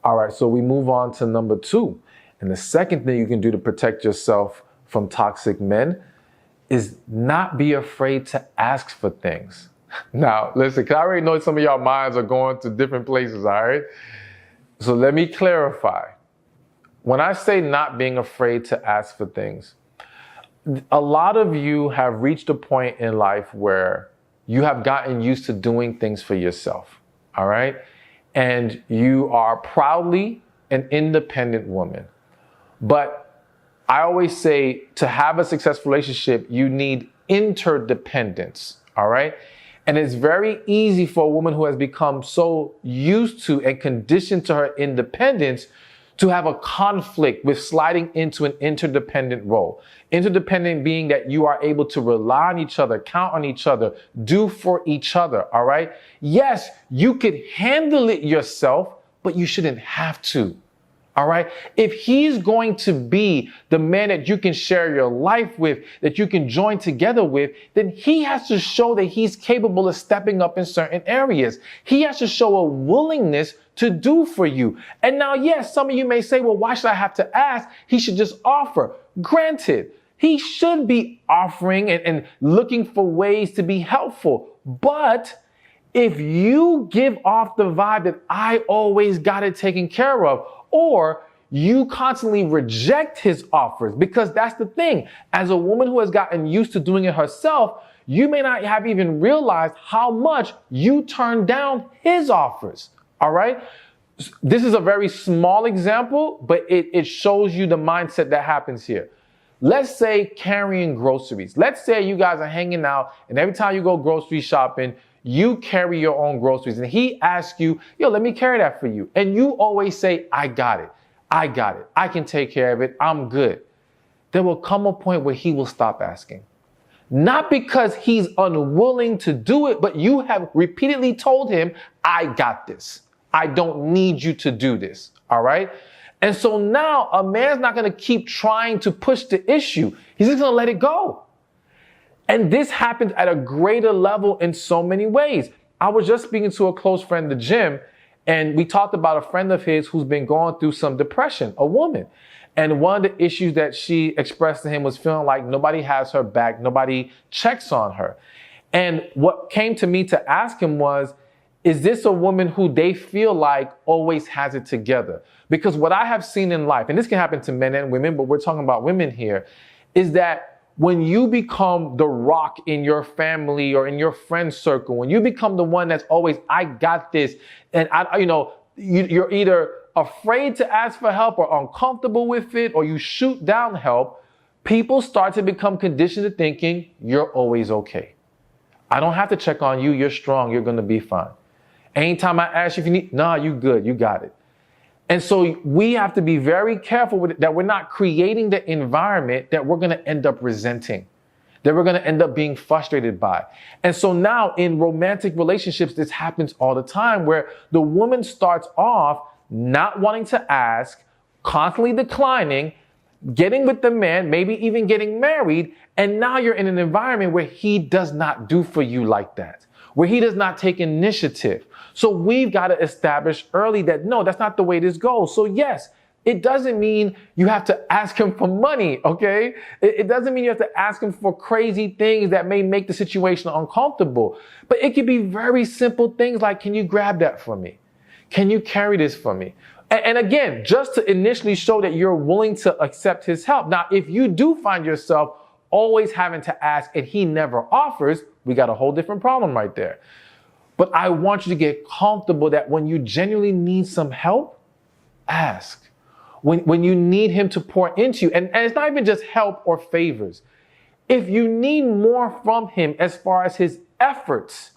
All right, so we move on to number 2. And the second thing you can do to protect yourself from toxic men is not be afraid to ask for things. Now, listen, because I already know some of y'all minds are going to different places, all right? So let me clarify. When I say not being afraid to ask for things, a lot of you have reached a point in life where you have gotten used to doing things for yourself, all right? And you are proudly an independent woman. But I always say to have a successful relationship, you need interdependence, all right? And it's very easy for a woman who has become so used to and conditioned to her independence to have a conflict with sliding into an interdependent role. Interdependent being that you are able to rely on each other, count on each other, do for each other, all right? Yes, you could handle it yourself, but you shouldn't have to. All right. If he's going to be the man that you can share your life with, that you can join together with, then he has to show that he's capable of stepping up in certain areas. He has to show a willingness to do for you. And now, yes, some of you may say, well, why should I have to ask? He should just offer. Granted, he should be offering and looking for ways to be helpful. But if you give off the vibe that I always got it taken care of, or you constantly reject his offers, because that's the thing. As a woman who has gotten used to doing it herself, you may not have even realized how much you turn down his offers. All right. This is a very small example, but it shows you the mindset that happens here. Let's say carrying groceries. Let's say you guys are hanging out and every time you go grocery shopping, you carry your own groceries and he asks you, yo, let me carry that for you. And you always say, I got it. I got it. I can take care of it. I'm good. There will come a point where he will stop asking. Not because he's unwilling to do it, but you have repeatedly told him, I got this. I don't need you to do this. All right. And so now a man's not going to keep trying to push the issue. He's just going to let it go. And this happens at a greater level in so many ways. I was just speaking to a close friend, the gym, and we talked about a friend of his who's been going through some depression, a woman. And one of the issues that she expressed to him was feeling like nobody has her back, nobody checks on her. And what came to me to ask him was, is this a woman who they feel like always has it together? Because what I have seen in life, and this can happen to men and women, but we're talking about women here, is that when you become the rock in your family or in your friend circle, when you become the one that's always, I got this, and you're either afraid to ask for help or uncomfortable with it, or you shoot down help, people start to become conditioned to thinking you're always okay. I don't have to check on you. You're strong. You're going to be fine. Anytime I ask you if you need, nah, you good. You got it. And so we have to be very careful with it, that we're not creating the environment that we're going to end up resenting, that we're going to end up being frustrated by. And so now in romantic relationships, this happens all the time where the woman starts off not wanting to ask, constantly declining, getting with the man, maybe even getting married. And now you're in an environment where he does not do for you like that, where he does not take initiative. So we've got to establish early that, no, that's not the way this goes. So yes, it doesn't mean you have to ask him for money, okay? It doesn't mean you have to ask him for crazy things that may make the situation uncomfortable. But it could be very simple things like, can you grab that for me? Can you carry this for me? And again, just to initially show that you're willing to accept his help. Now, if you do find yourself always having to ask and he never offers, we got a whole different problem right there. But I want you to get comfortable that when you genuinely need some help, ask. When you need him to pour into you, and it's not even just help or favors. If you need more from him as far as his efforts,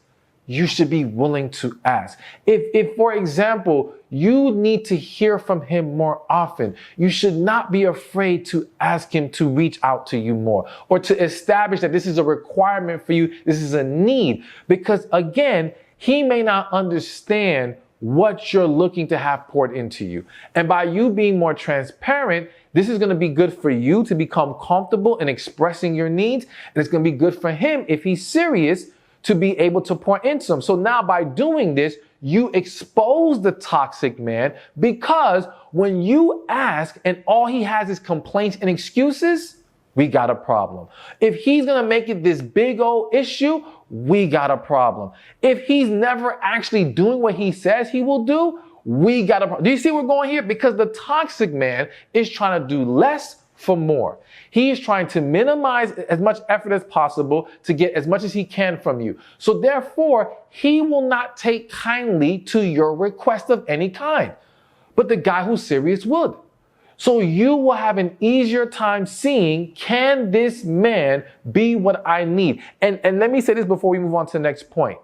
you should be willing to ask. If, for example, you need to hear from him more often, you should not be afraid to ask him to reach out to you more or to establish that this is a requirement for you. This is a need, because again, he may not understand what you're looking to have poured into you. And by you being more transparent, this is going to be good for you to become comfortable in expressing your needs. And it's going to be good for him, if he's serious, to be able to pour into them. So now by doing this, you expose the toxic man, because when you ask and all he has is complaints and excuses, we got a problem. If he's gonna make it this big old issue, we got a problem. If he's never actually doing what he says he will do, we got a problem. Do you see where we're going here? Because the toxic man is trying to do less for more. He is trying to minimize as much effort as possible to get as much as he can from you. So therefore, he will not take kindly to your request of any kind. But the guy who's serious would. So you will have an easier time seeing, can this man be what I need? And let me say this before we move on to the next point.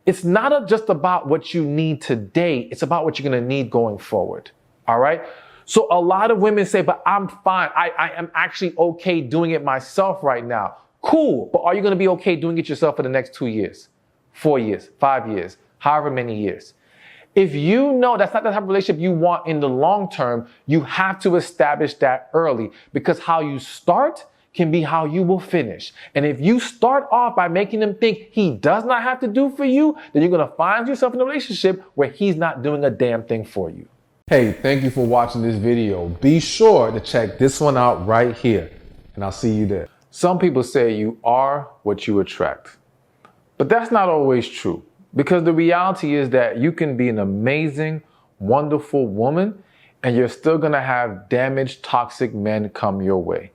It's not just about what you need today. It's about what you're going to need going forward. All right. So a lot of women say, but I'm fine. I am actually okay doing it myself right now. Cool. But are you going to be okay doing it yourself for the next 2 years, 4 years, 5 years, however many years? If you know that's not the type of relationship you want in the long term, you have to establish that early, because how you start can be how you will finish. And if you start off by making him think he does not have to do for you, then you're going to find yourself in a relationship where he's not doing a damn thing for you. Hey, thank you for watching this video. Be sure to check this one out right here, and I'll see you there. Some people say you are what you attract, but that's not always true. Because the reality is that you can be an amazing, wonderful woman, and you're still gonna have damaged, toxic men come your way.